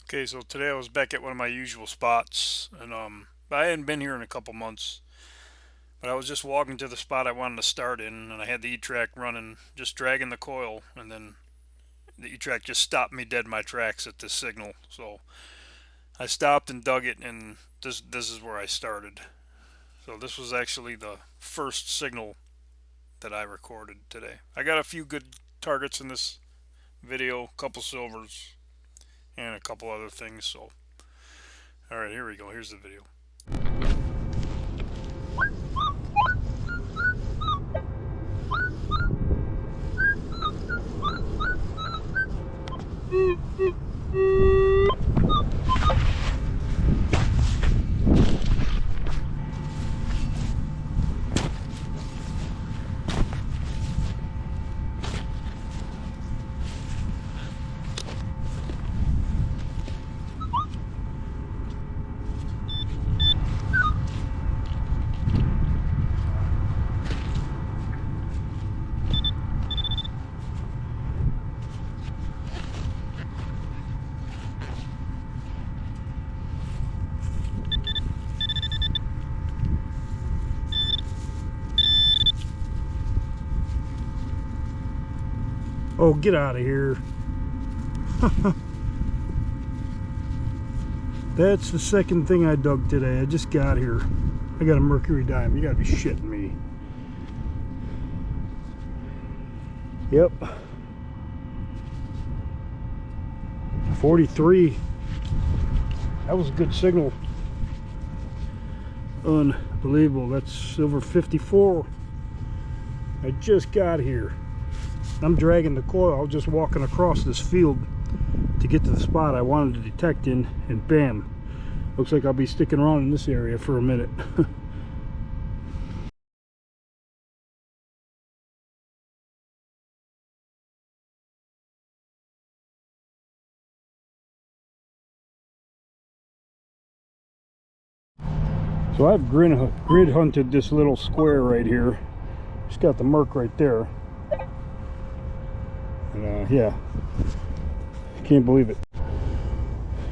Okay, so today I was back at one of my usual spots, and I hadn't been here in a couple months, but I was just walking to the spot I wanted to start in, and I had the E-TRAC running, just dragging the coil, and then the E-TRAC just stopped me dead in my tracks at this signal. So I stopped and dug it, and this is where I started. So this was actually the first signal that I recorded today. I got a few good targets in this video, a couple silvers, and a couple other things. So, all right, here we go. Here's the video. Oh, get out of here. That's the second thing I dug today. I just got here. I got a mercury diamond. You gotta be shitting me. Yep. 43. That was a good signal. Unbelievable. That's silver 54. I just got here. I'm dragging the coil. I was just walking across this field to get to the spot I wanted to detect in, and bam. Looks like I'll be sticking around in this area for a minute. So I've grid hunted this little square right here. Just got the merc right there. And yeah, can't believe it.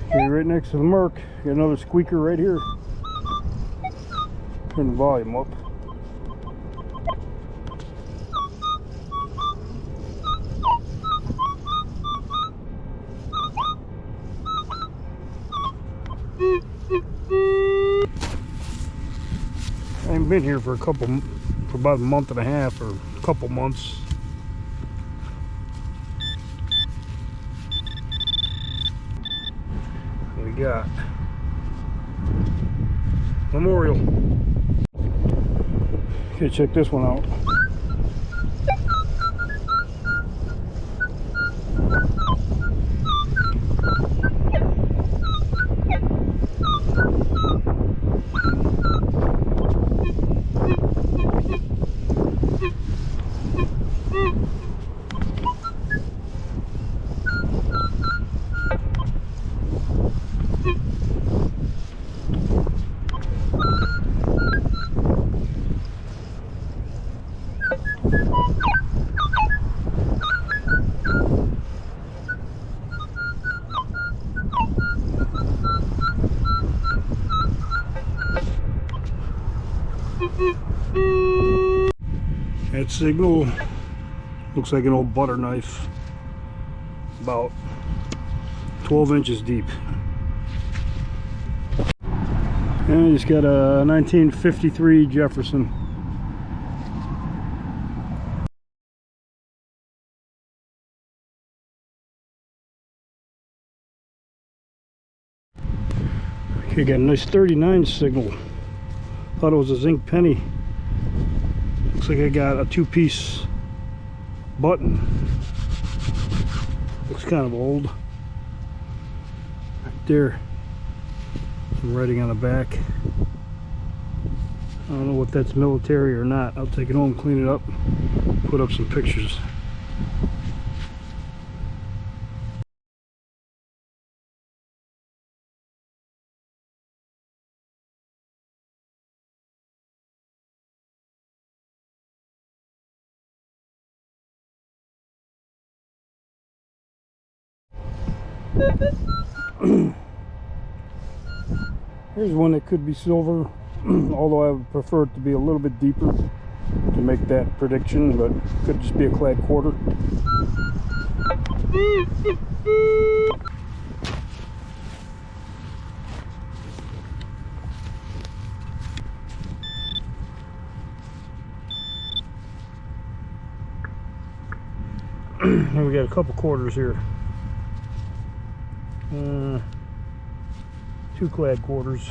Okay, right next to the merc, got another squeaker right here. Turn the volume up. I haven't been here for about a month and a half or a couple months. What we got? Memorial. Okay, check this one out. That signal looks like an old butter knife, about 12 inches deep. And I just got a 1953 Jefferson. Okay, got a nice 39 signal. Thought it was a zinc penny. Looks like I got a two-piece button. Looks kind of old. Right there. Some writing on the back. I don't know if that's military or not. I'll take it home, clean it up, put up some pictures. Here's one that could be silver, although I would prefer it to be a little bit deeper to make that prediction, but could just be a clad quarter. And we got a couple quarters here. 2 clad quarters.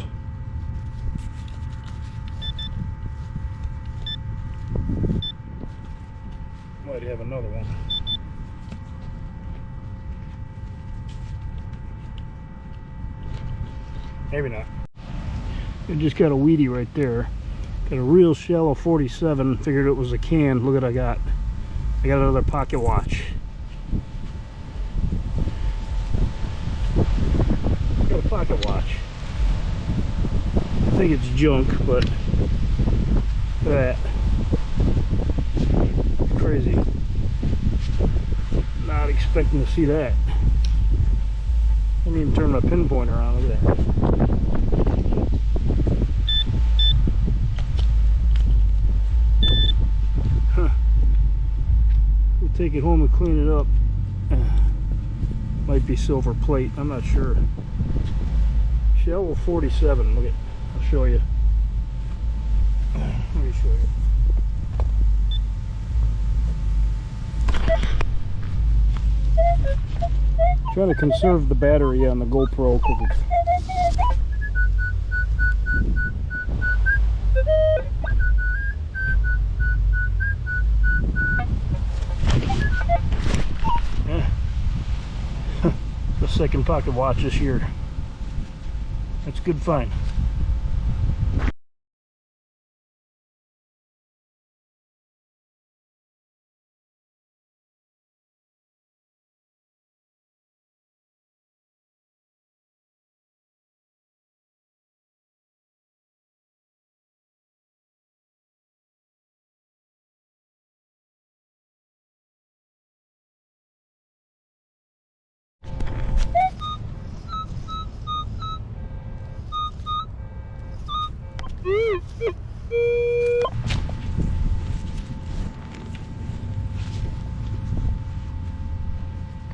Might have another one. Maybe not. I just got a weedy right there. Got a real shallow 47. Figured it was a can. Look what I got. I got another pocket watch. Got a pocket watch. I think it's junk, but look at that. Crazy. Not expecting to see that. I didn't even turn my pinpointer on. Look at that. Huh. We'll take it home and clean it up. Might be silver plate. I'm not sure. Shallow 47. Look at. I'll show you. Let me show you. Try to conserve the battery on the GoPro because it's the second pocket watch this year. That's a good find.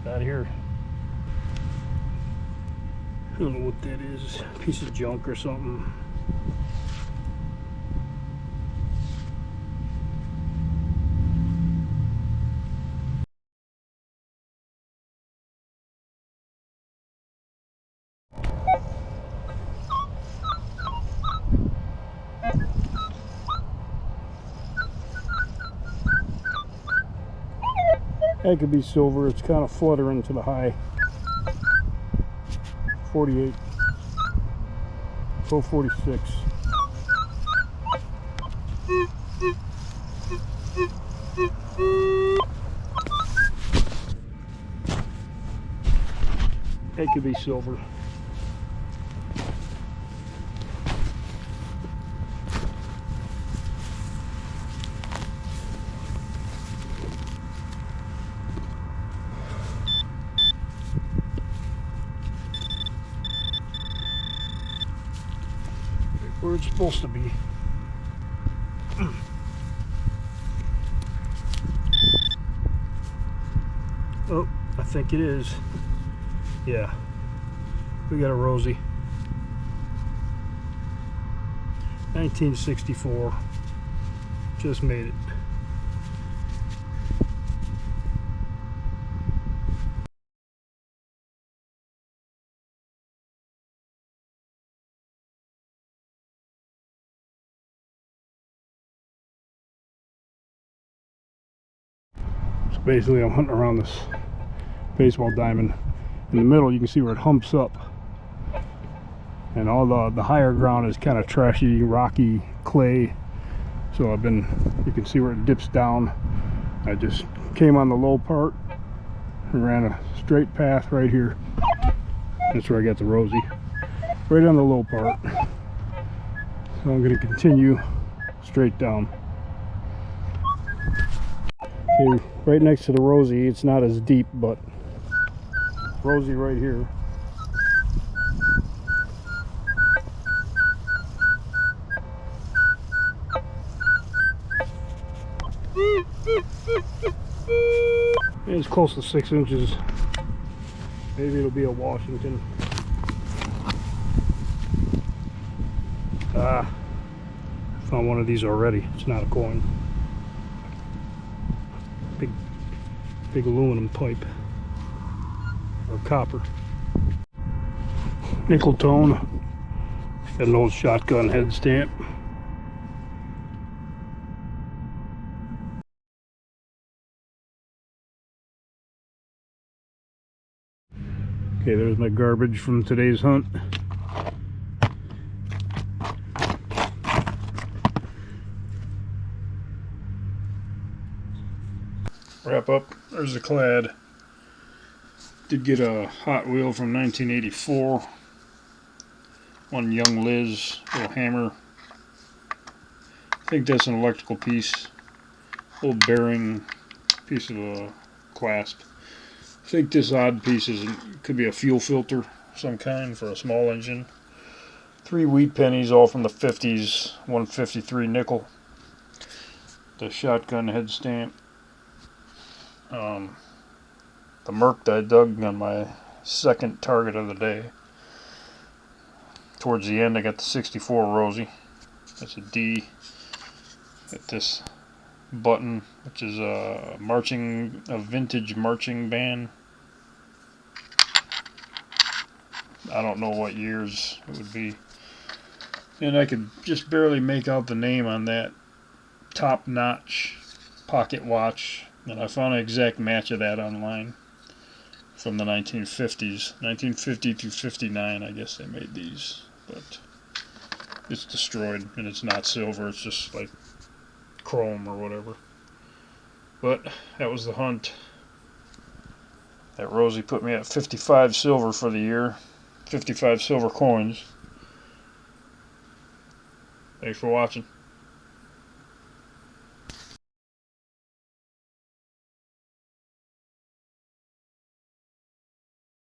Out here. I don't know what that is. A piece of junk or something. That could be silver. It's kind of fluttering to the high. 48. Go 46. That could be silver. Where it's supposed to be. Oh, I think it is. Yeah, we got a Rosie. 1964. Just made it. So basically I'm hunting around this baseball diamond. In the middle you can see where it humps up, and all the higher ground is kind of trashy, rocky clay. So you can see where it dips down. I just came on the low part and ran a straight path right here. That's where I got the Rosie, right on the low part. So I'm going to continue straight down. Okay, right next to the Rosie, it's not as deep, but Rosie right here. It's close to 6 inches. Maybe it'll be a Washington. Ah, I found one of these already. It's not a coin. Big aluminum pipe. Or copper. Nickel tone. Got an old shotgun head stamp. Okay, there's my garbage from today's hunt. Wrap up. There's the clad. Did get a Hot Wheel from 1984. One Young Liz, little hammer. I think that's an electrical piece. Old bearing, piece of a clasp. I think this odd piece could be a fuel filter of some kind for a small engine. 3 wheat pennies, all from the 50s. 153 nickel. The shotgun head stamp. The Merc that I dug on my second target of the day. Towards the end I got the 64 Rosie. That's a D. Got this button, which is a vintage marching band. I don't know what years it would be. And I could just barely make out the name on that top-notch pocket watch. And I found an exact match of that online from the 1950s. 1950 through 59, I guess they made these. But it's destroyed, and it's not silver. It's just like chrome or whatever. But that was the hunt. That Rosie put me at 55 silver for the year. 55 silver coins. Thanks for watching.